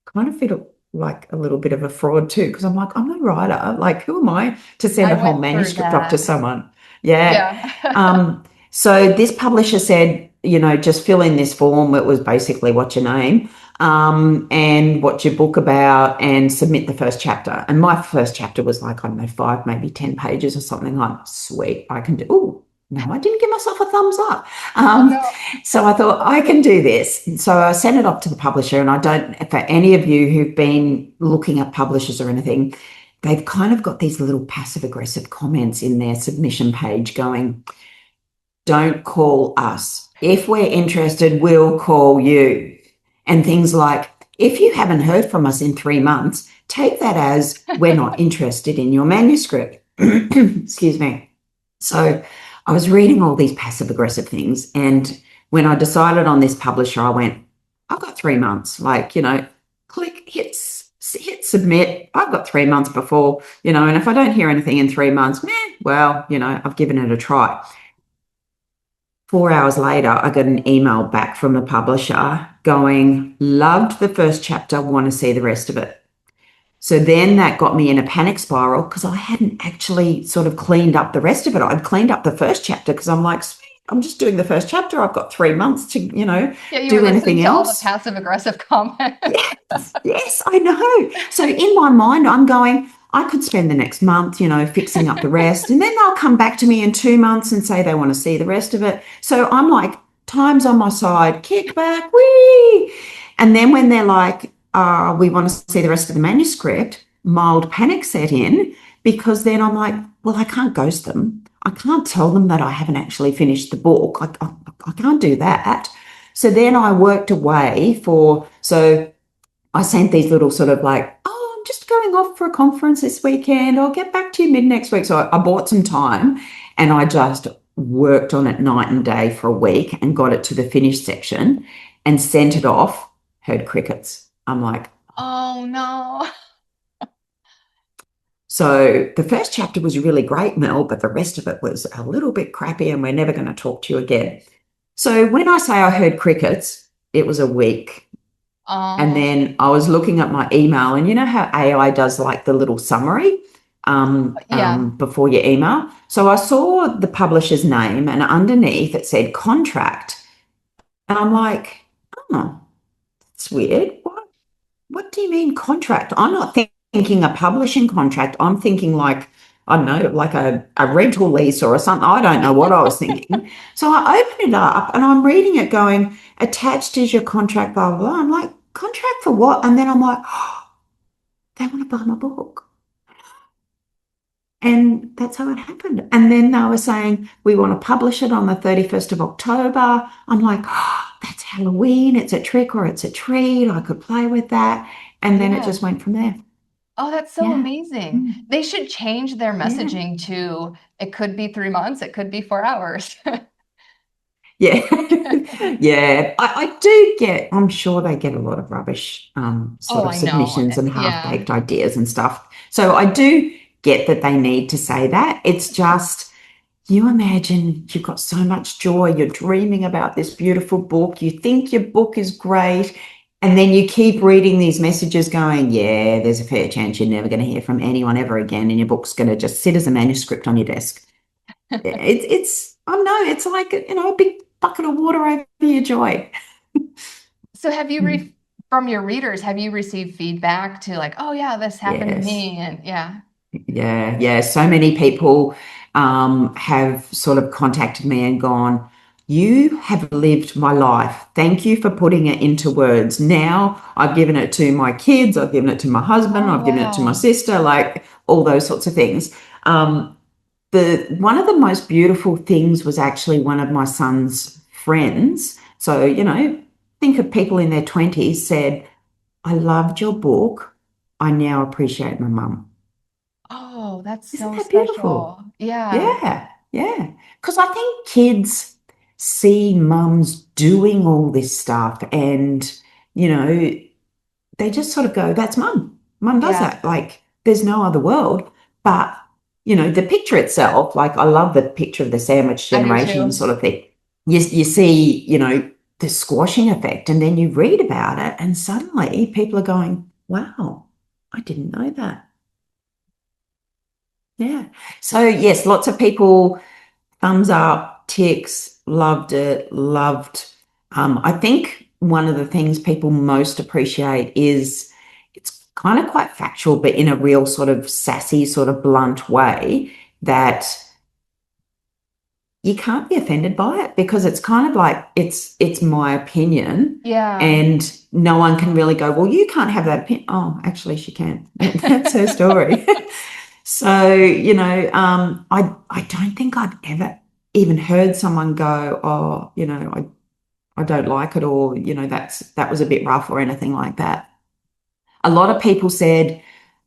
kind of feel like a little bit of a fraud too, because I'm like, I'm a writer. Like, who am I to send I a whole went through manuscript off to that. someone? Yeah. Yeah. So this publisher said, just fill in this form. It was basically what's your name, and what's your book about, and submit the first chapter. And my first chapter was like, I don't know, 5, maybe 10 pages or something. Like, sweet, I can do. Oh, no, I didn't give myself a thumbs up. Oh, no. So I thought, I can do this. And so I sent it off to the publisher. And I don't, for any of you who've been looking at publishers or anything, they've kind of got these little passive aggressive comments in their submission page going, don't call us. If we're interested, we'll call you. And things like, if you haven't heard from us in 3 months, take that as we're not interested in your manuscript. Excuse me. So I was reading all these passive aggressive things. And when I decided on this publisher, I went, I've got 3 months. Like, click, hit submit. I've got 3 months before, and if I don't hear anything in 3 months, well, I've given it a try. 4 hours later, I got an email back from the publisher going, loved the first chapter, want to see the rest of it. So then that got me in a panic spiral, because I hadn't actually sort of cleaned up the rest of it. I'd cleaned up the first chapter because I'm like, sweet, I'm just doing the first chapter. I've got 3 months to, Yeah, you were do listening anything to all the else. passive aggressive comments. Yes, yes, I know. So in my mind, I'm going, I could spend the next month, fixing up the rest, and then they'll come back to me in 2 months and say they want to see the rest of it. So I'm like, time's on my side, kick back, wee. And then when they're like, we want to see the rest of the manuscript, mild panic set in, because then I'm like, well, I can't ghost them. I can't tell them that I haven't actually finished the book. I can't do that. So then I worked away so I sent these little sort of like, oh, I'm just going off for a conference this weekend. I'll get back to you mid next week. So I bought some time, and I just worked on it night and day for a week and got it to the finished section and sent it off. Heard crickets. I'm like, Oh, no. so the first chapter was really great, Mel, but the rest of it was a little bit crappy, and we're never going to talk to you again. So when I say I heard crickets, it was a week. And Oh, then I was looking at my email, and you know how AI does like the little summary yeah. before your email? So I saw the publisher's name, and underneath it said contract. And I'm like, oh, that's weird. What do you mean contract? I'm not thinking a publishing contract. I'm thinking like, I don't know, like a rental lease or something. I don't know what I was thinking. So I open it up and I'm reading it going, attached is your contract, blah, blah, blah. I'm like, contract for what? And then I'm like, oh, they want to buy my book. And that's how it happened. And then they were saying, we want to publish it on the 31st of October. I'm like, oh, that's Halloween. It's a trick or it's a treat. I could play with that. And then it Yeah. just went from there. Oh, that's so Yeah. amazing. Mm. They should change their Yeah. messaging to it could be 3 months, it could be 4 hours. Yeah. Yeah. I do get, I'm sure they get a lot of rubbish Oh, sort of I know. submissions and Yeah. half-baked ideas and stuff. So I do get that they need to say that. It's just, you imagine you've got so much joy, you're dreaming about this beautiful book, you think your book is great, and then you keep reading these messages going, yeah, there's a fair chance you're never going to hear from anyone ever again, and your book's going to just sit as a manuscript on your desk. I know, it's like, a big bucket of water over your joy. So have you Mm. from your readers, have you received feedback to like, oh yeah, this happened to Yes. me? And yeah. Yeah, yeah. So many people have sort of contacted me and gone, you have lived my life. Thank you for putting it into words. Now I've given it to my kids, I've given it to my husband, Oh I've given it to my wow. sister, like all those sorts of things. The one of the most beautiful things was actually one of my son's friends. So, think of people in their 20s said, I loved your book. I now appreciate my mum. Oh, that's Isn't so that beautiful? special. Yeah. Yeah, yeah. Because I think kids see mums doing all this stuff and, you know, they just sort of go, that's mum. Mum does Yeah. that. Like, there's no other world. But, the picture itself, like, I love the picture of the sandwich I do generation too. sort of thing. You see, the squashing effect, and then you read about it, and suddenly people are going, wow, I didn't know that. Yeah. So, yes, lots of people, thumbs up, ticks, loved it, loved. I think one of the things people most appreciate is it's kind of quite factual, but in a real sort of sassy, sort of blunt way that you can't be offended by it because it's kind of like it's my opinion Yeah. and no one can really go, well, you can't have that opinion. Oh, actually she can. That's her story. So, I don't think I've ever even heard someone go, oh, I don't like it, or, that was a bit rough or anything like that. A lot of people said,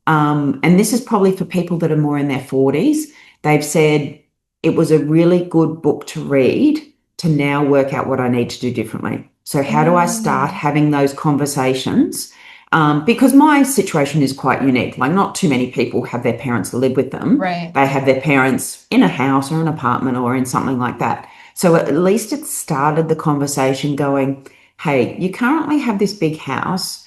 and this is probably for people that are more in their 40s, they've said it was a really good book to read to now work out what I need to do differently. So, how do I start Mm, having those conversations? Because my situation is quite unique. Like, not too many people have their parents live with them. right. They have their parents in a house or an apartment or in something like that. So, at least it started the conversation going, hey, you currently have this big house,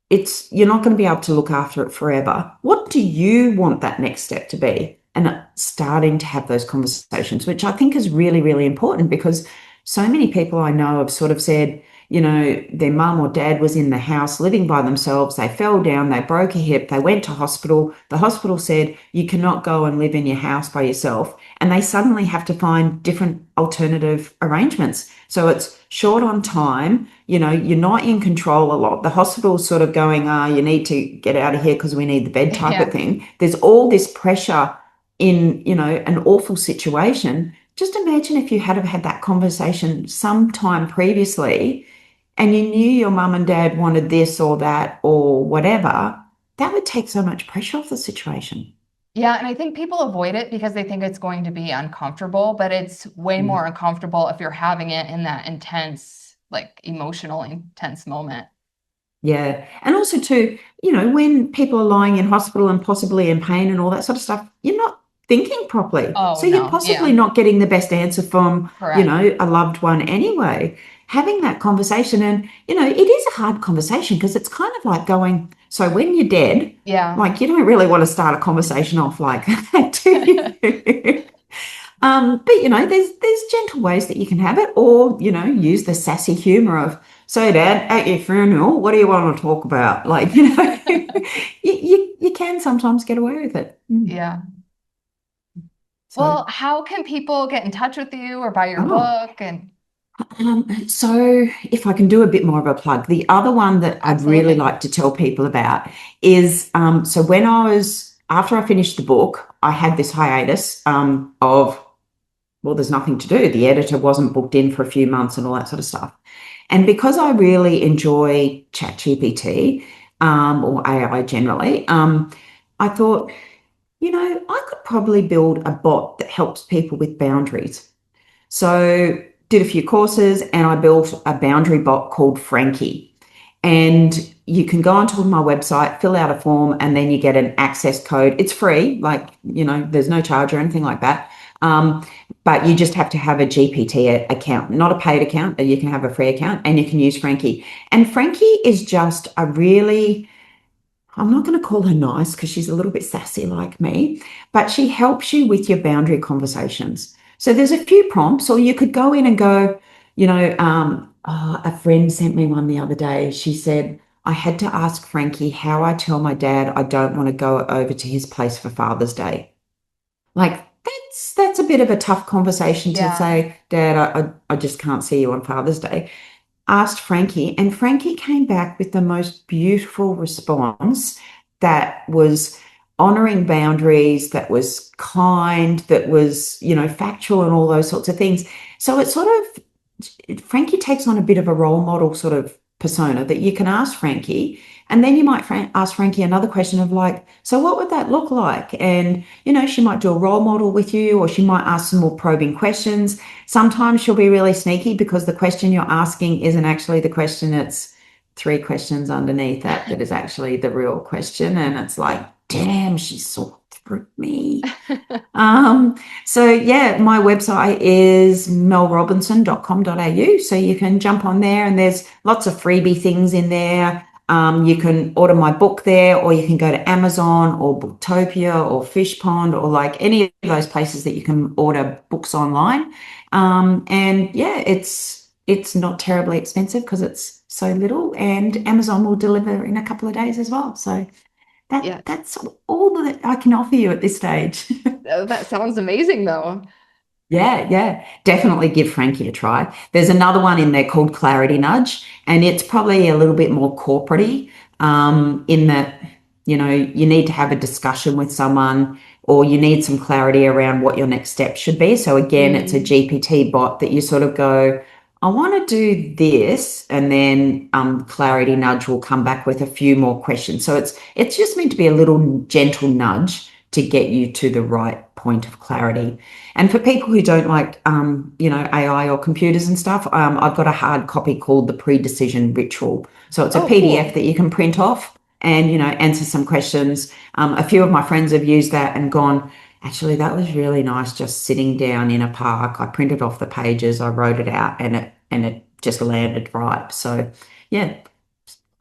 you're not going to be able to look after it forever. What do you want that next step to be? And starting to have those conversations, which I think is really, really important because so many people I know have sort of said, their mum or dad was in the house living by themselves. They fell down, they broke a hip, they went to hospital. The hospital said, you cannot go and live in your house by yourself. And they suddenly have to find different alternative arrangements. So it's short on time. You're not in control a lot. The hospital's sort of going, you need to get out of here because we need the bed type of Yeah. thing. There's all this pressure in, an awful situation. Just imagine if you had have had that conversation sometime previously and you knew your mum and dad wanted this or that or whatever, that would take so much pressure off the situation. Yeah, and I think people avoid it because they think it's going to be uncomfortable, but it's way Mm. more uncomfortable if you're having it in that intense, like emotional, intense moment. Yeah. And also too, when people are lying in hospital and possibly in pain and all that sort of stuff, you're not thinking properly. Oh So you're no, possibly yeah, not getting the best answer from, correct. a loved one anyway. Having that conversation and, it is a hard conversation because it's kind of like going, so when you're dead, Yeah. like you don't really want to start a conversation off like that, do you? But there's gentle ways that you can have it, or use the sassy humor of, So, Dad, at your funeral, what do you want to talk about? Like, you can sometimes get away with it. Yeah. So, Well, how can people get in touch with you or buy your oh. book? And So if I can do a bit more of a plug, the other one that I'd really absolutely. like to tell people about is so after I finished the book, I had this hiatus well, there's nothing to do. The editor wasn't booked in for a few months and all that sort of stuff. And because I really enjoy ChatGPT, or AI generally, I thought, I could probably build a bot that helps people with boundaries. So did a few courses and I built a boundary bot called Frankie. And you can go onto my website, fill out a form, and then you get an access code. It's free, like, there's no charge or anything like that. Um, but you just have to have a GPT account, not a paid account. You can have a free account and you can use Frankie. And Frankie is just a really, I'm not going to call her nice because she's a little bit sassy like me, but she helps you with your boundary conversations. So there's a few prompts, or you could go in and go, a friend sent me one the other day. She said, I had to ask Frankie how I tell my dad I don't want to go over to his place for Father's Day. Like that's a bit of a tough conversation to Yeah. say, Dad, I just can't see you on Father's Day. Asked Frankie, and Frankie came back with the most beautiful response that was honoring boundaries, that was kind, that was, factual and all those sorts of things. So it's sort of, Frankie takes on a bit of a role model sort of persona that you can ask Frankie. And then you might ask Frankie another question of like, so what would that look like? And, she might do a role model with you, or she might ask some more probing questions. Sometimes she'll be really sneaky because the question you're asking isn't actually the question. It's three questions underneath that is actually the real question. And it's like, damn, she saw through me. So yeah, my website is melrobinson.com.au. So you can jump on there and there's lots of freebie things in there. You can order my book there, or you can go to Amazon or Booktopia or Fishpond or like any of those places that you can order books online. And yeah, it's not terribly expensive because it's so little, and Amazon will deliver in a couple of days as well. So Yeah. that's all that I can offer you at this stage. Oh, that sounds amazing though. Yeah, yeah. Definitely give Frankie a try. There's another one in there called Clarity Nudge, and it's probably a little bit more corporate-y, in that, you need to have a discussion with someone or you need some clarity around what your next step should be. So again, it's a Mm, GPT bot that you sort of go, I want to do this, and then Clarity Nudge will come back with a few more questions. So it's just meant to be a little gentle nudge to get you to the right point of clarity. And for people who don't like, AI or computers and stuff, I've got a hard copy called the Pre-Decision Ritual. So it's a oh, PDF cool. that you can print off and, answer some questions. A few of my friends have used that and gone, actually, that was really nice just sitting down in a park. I printed off the pages, I wrote it out, and it just landed right. So, yeah,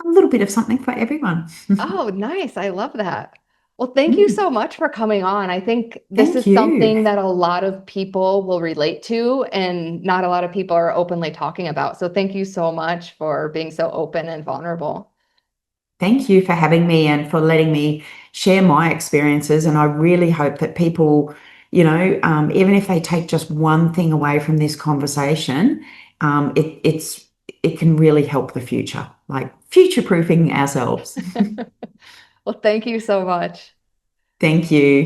a little bit of something for everyone. Oh, nice. I love that. Well, thank you Mm, so much for coming on. I think this thank is you. something that a lot of people will relate to and not a lot of people are openly talking about. So thank you so much for being so open and vulnerable. Thank you for having me and for letting me share my experiences. And I really hope that people, even if they take just one thing away from this conversation, it can really help the future, like future proofing ourselves. Well, thank you so much. Thank you.